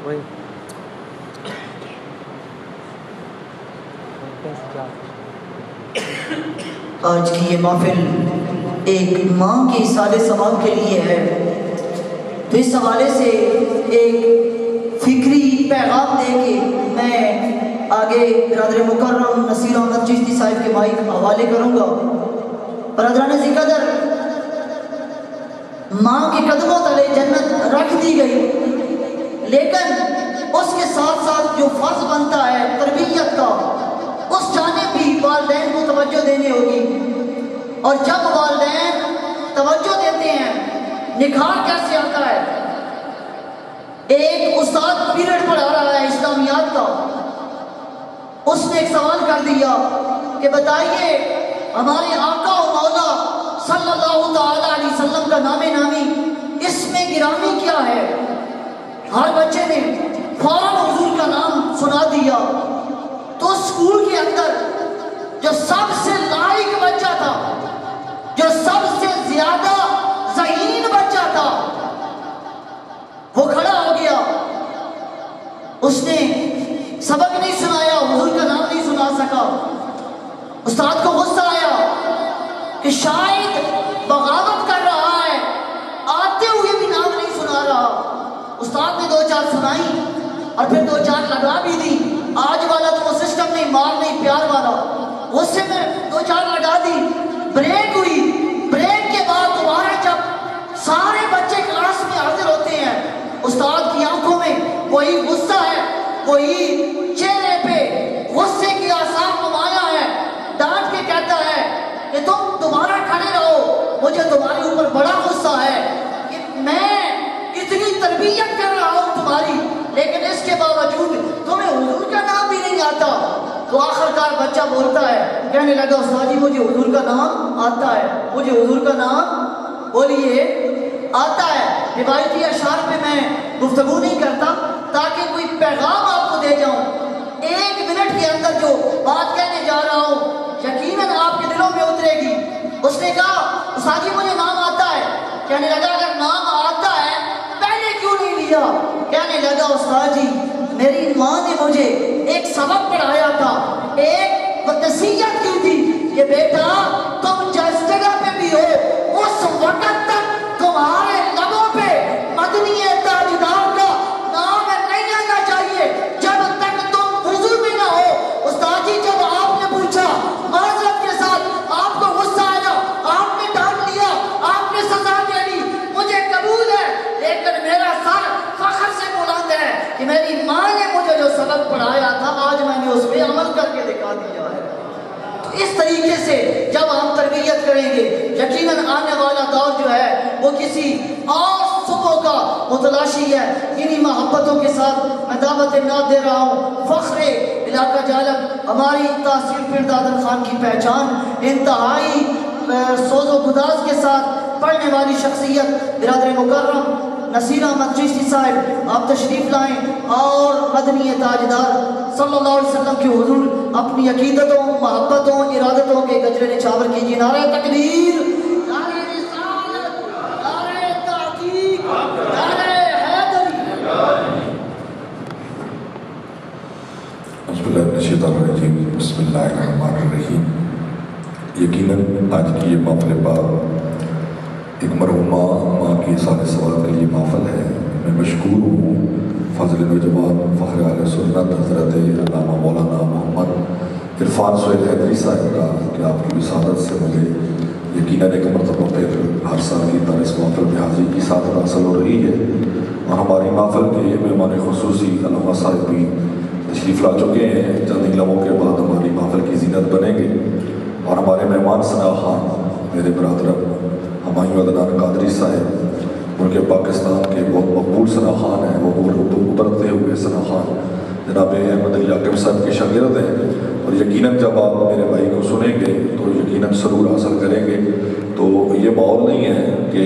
وہی آج کی یہ محفل ایک ماں کے سال ثواب کے لیے ہے، تو اس حوالے سے ایک فکری پیغام دے کے میں آگے برادر مکرم نصیر احمد چشتی صاحب کے مائک حوالے کروں گا۔ برادران ذکر ماں کے قدموں تلے جنت رکھ دی گئی، لیکن اس کے ساتھ ساتھ جو فرض بنتا ہے تربیت کا، اس جانب بھی والدین کو توجہ دینی ہوگی۔ اور جب والدین توجہ دیتے ہیں، نکھار کیسے آتا ہے؟ ایک استاد پیریڈ پڑھا رہا ہے اسلامیات کا، اس نے ایک سوال کر دیا کہ بتائیے ہمارے آقا و مولا صلی اللہ تعالی علیہ وسلم کا نام نامی اس میں گرامی کیا ہے؟ ہر بچے نے فوراً حضور کا نام سنا دیا۔ تو اسکول کے اندر جو سب سے لائق بچہ تھا، جو سب سے زیادہ ذہین بچہ تھا، وہ کھڑا ہو گیا، اس نے سبق نہیں سنایا، حضور کا نام نہیں سنا سکا۔ استاد کو غصہ آیا کہ شاید بغاوت کر رہا ہے، آتے ہوئے بھی نام نہیں سنا رہا۔ استاد نے 2-4 سنائی اور پھر 2-4 لگا بھی دی۔ آج والا تو وہ سسٹم نہیں، مار نہیں پیار والا، غصے میں 2-4 لگا دی۔ بریک ہوئی، بریک کے بعد دوبارہ جب سارے بچے کلاس میں حاضر ہوتے ہیں، استاد کی آنکھوں میں وہی غصہ ہے، وہی چہرے پہ غصے کی آثار نمایاں ہے۔ ڈانٹ کے کہتا ہے کہ تم دوبارہ کھڑے رہو، مجھے تمہارے اوپر بڑا غصہ ہے کہ میں اتنی تربیت کر رہا ہوں تمہاری، لیکن اس کے باوجود تمہیں حضور کا نام بھی نہیں آتا۔ تو آخرکار بچہ بولتا ہے، کہنے لگا استاد جی مجھے حضور کا نام آتا ہے، مجھے حضور کا نام بولیے آتا ہے۔ روایتی اشعار پہ میں گفتگو نہیں کرتا تاکہ کوئی پیغام آپ کو دے جاؤں۔ 1 منٹ کے اندر جو بات کہنے جا رہا ہوں یقیناً آپ کے دلوں میں اترے گی۔ اس نے کہا استاد جی مجھے نام آتا ہے۔ کہنے لگا اگر نام آتا ہے پہلے کیوں نہیں لیا؟ کہنے لگا استاد جی میری ماں نے مجھے ایک سبق پڑھایا تھا، ایک نصیحت کی تھی کہ بیٹا تم جس جگہ پہ بھی ہو اس وقت تک تمہارے لبوں پہ مدنی تاجدار کا نام نہیں آنا چاہیے جب تک تم وضو میں نہ ہو۔ استاد جی جب آپ نے پوچھا معذرت کے ساتھ، آپ کو غصہ آیا، آپ نے ڈانٹ لیا، آپ نے سزا دے دی، مجھے قبول ہے، لیکن میرا سر فخر سے بلند ہے کہ میری ماں نے مجھے جو سبق پڑھایا تھا آج میں نے اس پہ عمل کر کے دکھا دیا ہے۔ اس طریقے سے جب ہم تربیت کریں گے یقیناً آنے والا دور جو ہے وہ کسی اور صبح کا متلاشی ہے۔ انہی محبتوں کے ساتھ میں دعوت نعت دے رہا ہوں۔ فخر علاقہ جالب ہماری تحصیل پیر دادن خان کی پہچان، انتہائی سوز و گداز کے ساتھ پڑھنے والی شخصیت برادر مکرم نصیر احمد چشتی صاحب، آپ تشریف لائیں اور مدنی تاجدار صلی اللہ علیہ وسلم کے حضور اپنی عقیدتوں، محبتوں، ارادتوں کے گجرے نچھاور کیجیے۔ نعرہ تکبیر، نعرہ رسالت، نعرہ تحقیق، نعرہ حیدری۔ بسم اللہ الشیطان الرجیم، بسم اللہ الرحمن الرحیم۔ یقیناً آج کی یہ محفل پاک ایک مرحومہ ماں کی سال ثواب کے لیے محفل ہے۔ میں مشکور ہوں فضل نوجوان فخر اہل سنت حضرت علامہ مولانا محمد عرفان سہیل حیدری صاحب کا کہ آپ کی وسادت سے مجھے یقیناً ایک مرتبہ پھر ہر سال کی طرح اس محفل میں حاضری کی سعادت حاصل ہو رہی ہے۔ اور ہماری محفل کے مہمان خصوصی علامہ صاحب بھی تشریف لا چکے ہیں، چند ہی لمحوں کے بعد ہماری محفل کی زینت بنیں گے۔ اور ہمارے مہمان ثنا خان میرے برادر ہمایوں عدنان قادری صاحب، ان کے پاکستان کے بہت مقبول ثنا خان ہیں، وہ ابھرتے ہوئے ثنا خان جناب احمد علی عاقب صاحب کے شاگرد ہیں۔ اور یقیناً جب آپ میرے بھائی کو سنیں گے تو یقیناً سرور حاصل کریں گے۔ تو یہ ماحول نہیں ہے کہ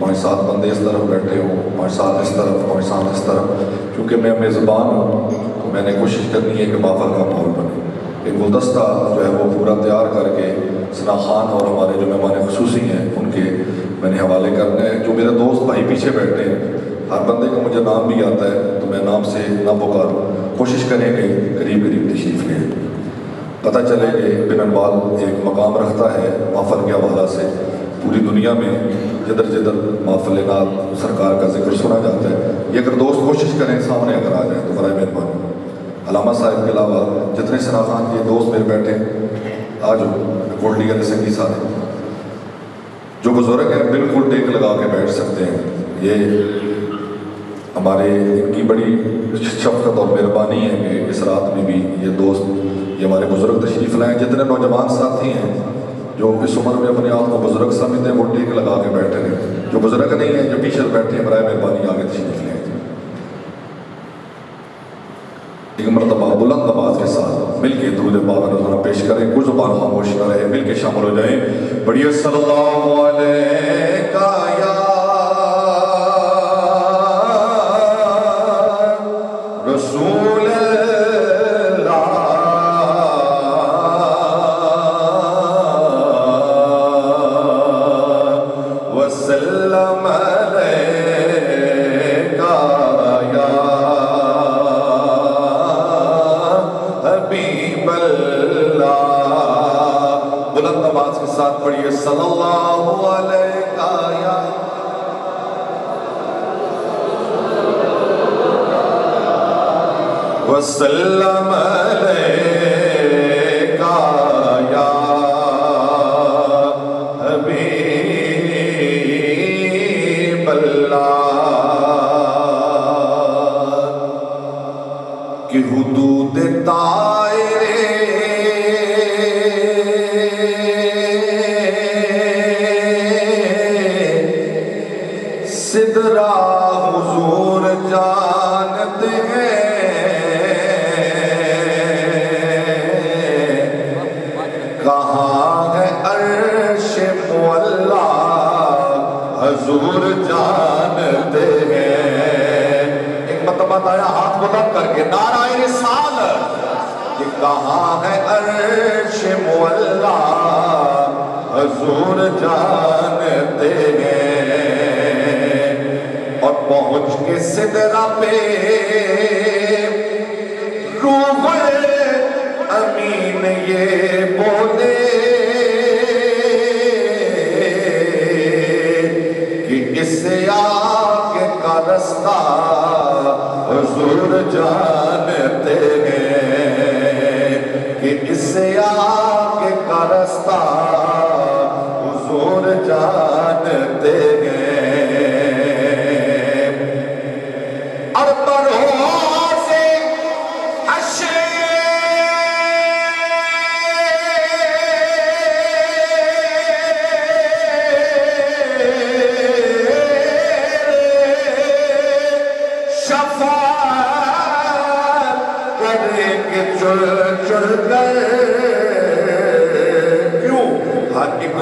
5-7 بندے اس طرف بیٹھے ہوں، 5-7 اس طرف، 5-7 اس طرف، کیونکہ میں میزبان ہوں تو میں نے کوشش کرنی ہے کہ محفل کا ماحول بنے۔ ایک گلدستہ جو ہے وہ پورا تیار کر کے ثنا خان اور ہمارے جو مہمان خصوصی ہیں ان کے میں نے حوالے کرنے ہیں۔ جو میرے دوست بھائی پیچھے بیٹھے ہیں، ہر بندے کا مجھے نام بھی آتا ہے تو میں نام سے نہ پکاروں، کوشش کریں گے قریب قریب تشریف لیں۔ پتہ چلے کہ بن انبال ایک مقام رکھتا ہے محفل کے حوالہ سے، پوری دنیا میں جدھر جدھر محفل نعت سرکار کا ذکر سنا جاتا ہے، یہ اگر دوست کوشش کریں سامنے اگر آ جائیں تو برائے مہربانی۔ علامہ صاحب کے علاوہ جتنے شناسان کے دوست میرے بیٹھے آ جاؤ، کوٹلی کے سنگی سارے جو بزرگ ہیں بالکل ٹیک لگا کے بیٹھ سکتے ہیں۔ یہ ہمارے ان کی بڑی شفقت اور مہربانی ہے کہ اس رات میں بھی یہ دوست، یہ ہمارے بزرگ تشریف لائیں۔ جتنے نوجوان ساتھی ہیں جو اس عمر میں اپنے آپ کو بزرگ سمجھتے ہیں وہ ٹیک لگا کے بیٹھے ہیں، جو بزرگ نہیں ہیں جو پیچھے بیٹھے ہیں برائے مہربانی آگے تشریف لیں۔ ایک مرتبہ بلند آواز کے ساتھ مل کے درود پاک نذرانہ پیش کریں، کوئی زبان خاموش نہ رہے، مل کے شامل ہو جائیں۔ پڑھیے صلی اللہ علیہ یا رسول اللہ وسلم ساتھ پڑھیے صلی اللہ علیہ وسلم علیکہ یا حبیب اللہ کہ حدود طائرے سدرا حضور جانتے ہیں، کہاں ہے عرش معلا حضور جانتے ہیں۔ ایک مرتبہ آیا ہاتھ بلند کر کے نعرہ رسالت کہ کہاں ہے عرش معلا حضور جانتے ہیں، اور پہنچ کے سدرہ پہ روح امین یہ بولے کہ اس سے آگے کا رستہ حضور جانتے ہیں، کہ اس سے آگے کا رستہ حضور جانتے ہیں۔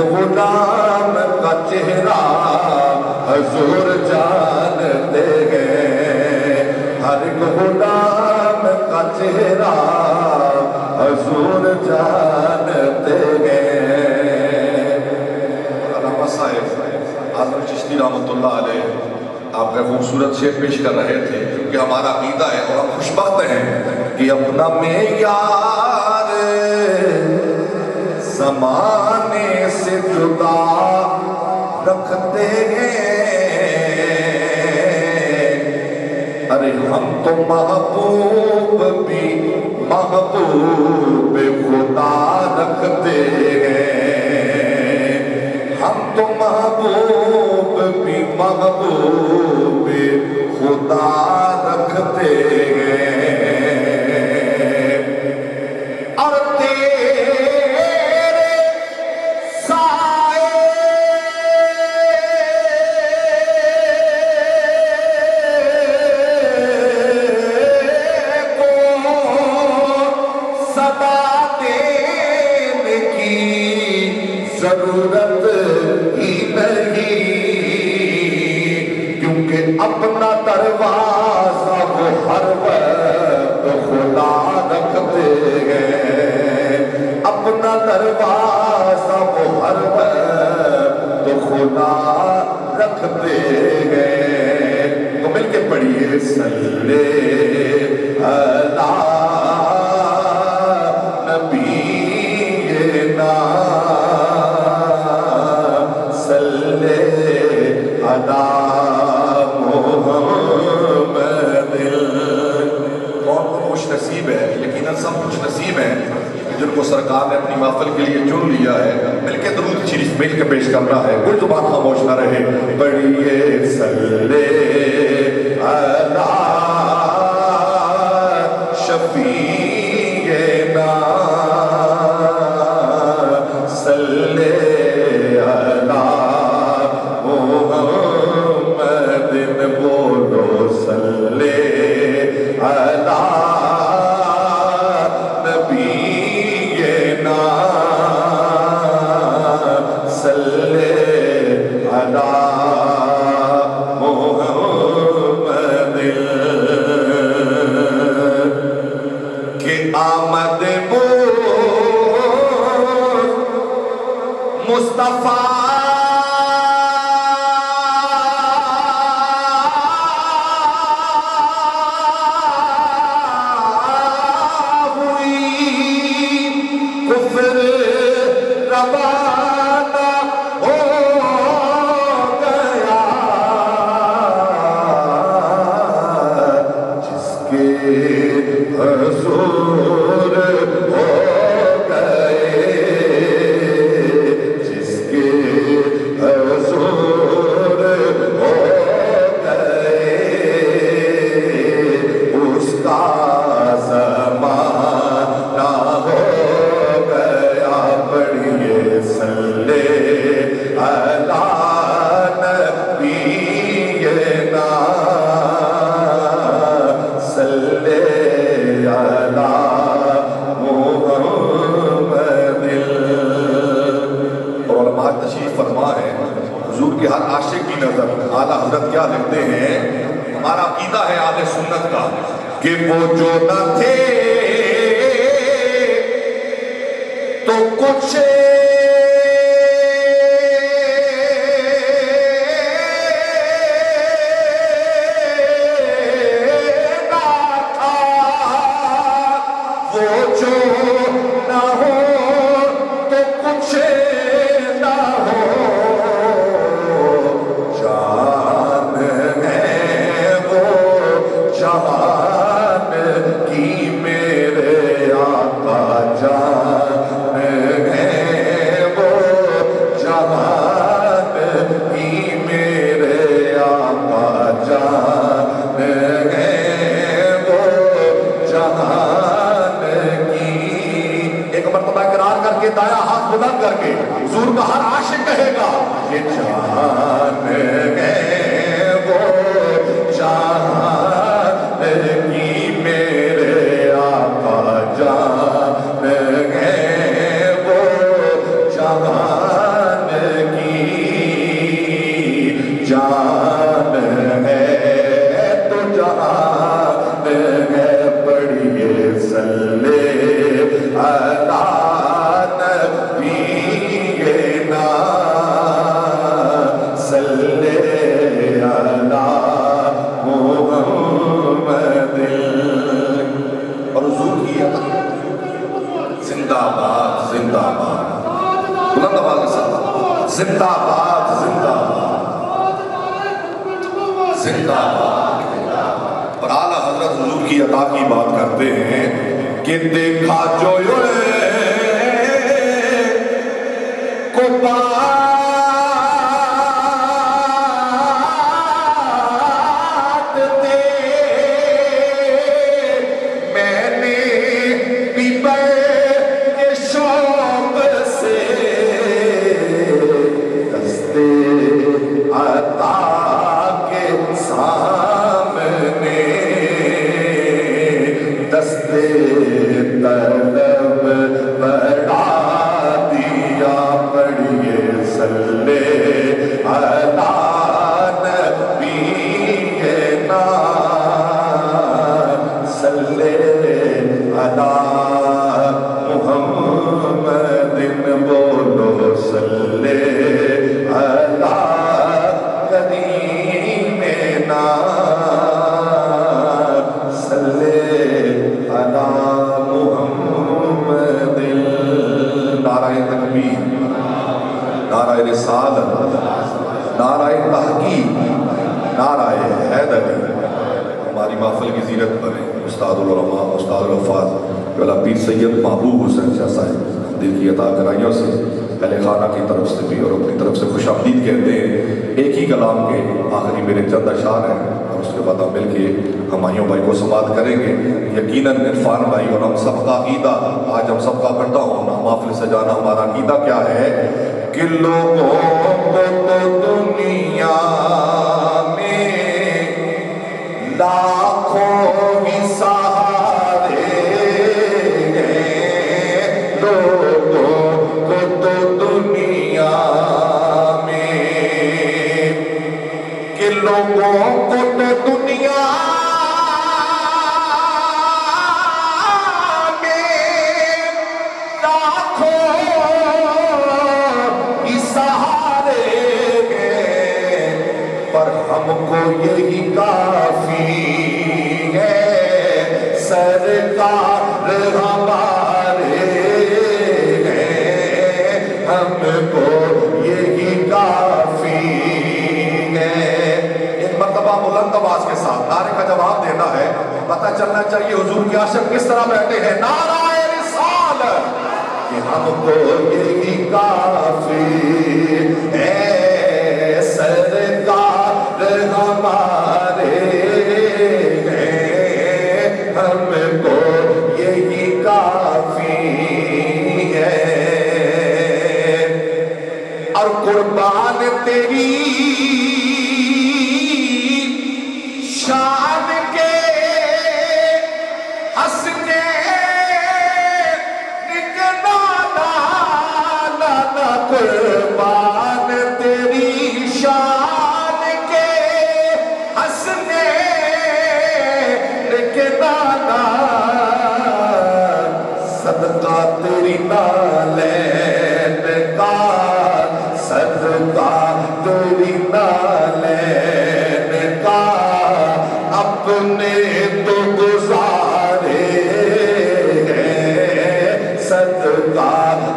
غلام کا چہرہ حضور جانتے ہیں، ہر ایک غلام کا چہرہ حضور جانتے ہیں۔ علامہ صاحب اعظم چشتی رحمۃ اللہ علیہ آپ کا خوبصورت شعر پیش کر رہے تھے، کیونکہ ہمارا عقیدہ ہے اور ہم خوشبخت ہیں کہ اپنا معیار زمانے سے جدا رکھتے ہیں۔ ارے ہم تو محبوب بھی محبوب خدا رکھتے ہیں، ہم تو محبوب بھی محبوب خدا رکھتے ہیں۔ ضرورت ہی نہیں، کیونکہ اپنا دروازہ وہ ہر وقت کھلا رکھتے ہیں، اپنا دروازہ وہ ہر وقت کھلا رکھتے ہیں۔ تو مل کے پڑھیے صلی سرکار نے اپنی محفل کے لیے چن لیا ہے، مل کے درود شریف مل کے پیش کرنا ہے، کوئی زبان خاموش نہ رہے۔ پڑھیے صلی علی شفیعنا صلی علی محمد، بولو صلی علی نبینا صلی علی محمد، کہ آمد مصطفیٰ اعلیٰ حضرت کیا لکھتے ہیں؟ ہمارا عقیدہ ہے اہل سنت کا کہ وہ جو نہ تھے تو کچھ نہ تھا، وہ جو نہ ہو تو کچھ نہ ہو، جہان کی میرے آقا جان ہے، وہ جہان کی میرے آقا جان ہے، وہ جہان کی۔ ایک مرتبہ اقرار کر کے دایاں ہاتھ بلند کر کے حضور کا ہر عاشق کہے گا یہ جان ہے، وہ جہان کی میرے آقا جان ہے، وہ جہان کی جان ہے تو جہان ہے۔ پڑھیے صلی علی نبینا صلی علی محمد، اور حضور کی زندہ باد زندہ باد، بلند آواز کے ساتھ زندہ باد زندہ باد زندہ باد۔ اور اعلیٰ حضرت حضور کی عطا کی بات کرتے ہیں کہ دیکھا جو کو نعرہ رسالت، نعرہ تحقیق، نعرہ حیدری۔ ہماری محفل کی زینت بنے استاد العلماء، استاد الحفاظ پیر سید محبوب حسین شاہ صاحب۔ دل کی عطا کرائیوں سے اہل خانہ کی طرف سے بھی اور اپنی طرف سے خوش آمدید کہتے ہیں۔ ایک ہی کلام کے آخری میرے چند اشعار ہیں اور اس کے بعد ہم مل کے ہمایوں بھائی کو سماعت کریں گے۔ یقیناً عرفان بھائی اور ہم سب کا عقیدہ، آج ہم سب کا اکٹھا ہونا، محفل سجانا، ہمارا عقیدہ کیا ہے کہ لوگوں کو تو دنیا میں لاکھوں ہی سہارے ہیں، لوگوں کو تو دنیا میں کہ لوگوں کو تو دنیا میں لاکھوں ہی سہارے ہیں، پر ہم کو یہی کافی ہے، سرکار ہمارے ہیں، ہم کو یہی کافی ہے۔ ایک مرتبہ بلند آواز کے ساتھ نعرے کا جواب دینا ہے، پتہ چلنا چاہیے حضور کے عاشق کس طرح بیٹھے ہیں۔ نعرہ رسالت کہ ہم کو یہی کافی ہے، سرکار ہمارے ہیں، ہم کو یہی کافی ہے۔ اور قربان تیری شان کے ہنسنے قربان تیری شان کے ہنسنے کے نانا، صدقہ تیری نالین کا، صدقہ تیری نالین کا، اپنے تو گزارے ہیں، صدقہ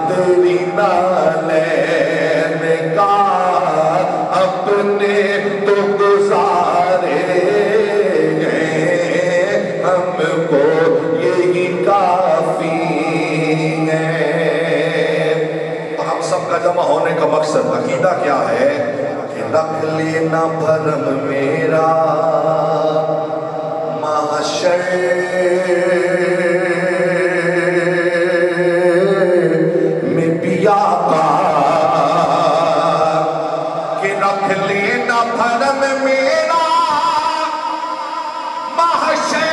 تیری نالین کا، اپنے تو گزارے ہیں، ہم کو یہی کافی ہے۔ تو ہم سب کا جمع ہونے کا مقصد عقیدہ کیا ہے کہ رکھ لینا بھرم میرا محشر میں بھی آقا، کہ رکھ لینا بھرم میرا محشر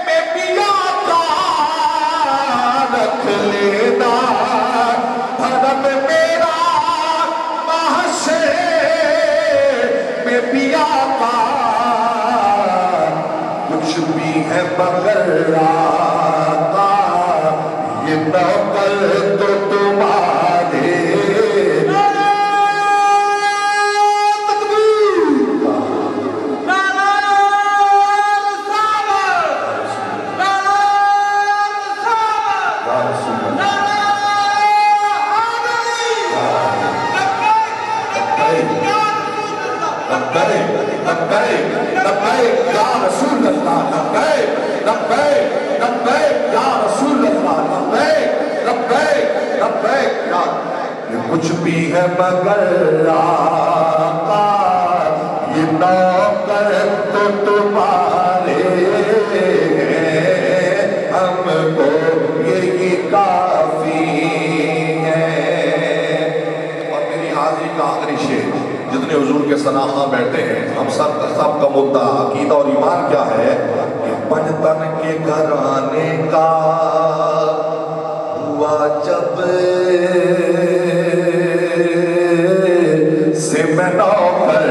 میں بھی آقا، رکھ لینا بھرم میرا محشر میں بھی آقا، کچھ بھی ہے مگر آقا یہ نوکر تو تمہارے۔ کچھ بھی ہے مگر آقا یہ نوکر تو تمہارے ہیں، ہم کو یہی کافی ہے۔ اور میری حاضری کا آخری شعر، جتنے حضور کے ثناء بیٹھے ہیں، ہم سب کا مدعا عقیدہ اور ایمان کیا ہے کہ پنجتن کے گھرانے کا ہوا جب سے میں نوکر،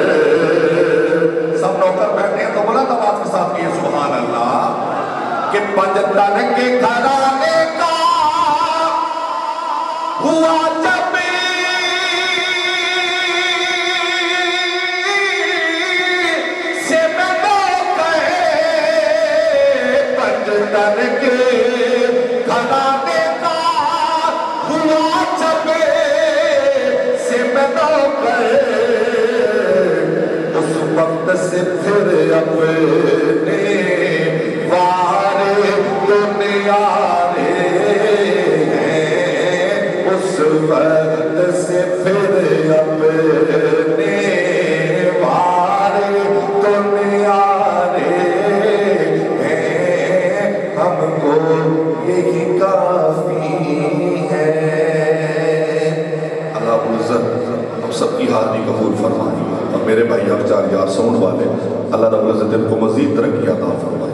سب نوکر بیٹھے ہیں تو بلند آواز کے ساتھ کہیے سبحان اللہ، کہ پنجتن کے گھرانے کا ہوا جب سے میں نوکر، پنجتن کے گھرانے کا ہوا جب سے میں نوکر، اس وقت سے پھر اپنے وارے کو وقت سے پھر اپنے وارے تو نیارے ہیں، ہم کو یہی کافی ہے۔ اللہ عزت ہم سب کی حاضری قبول فرمائے، اور میرے بھائی اخچار یار ساؤنڈ والے، اللہ رب العزت ان کو مزید ترقی عطا فرمائے۔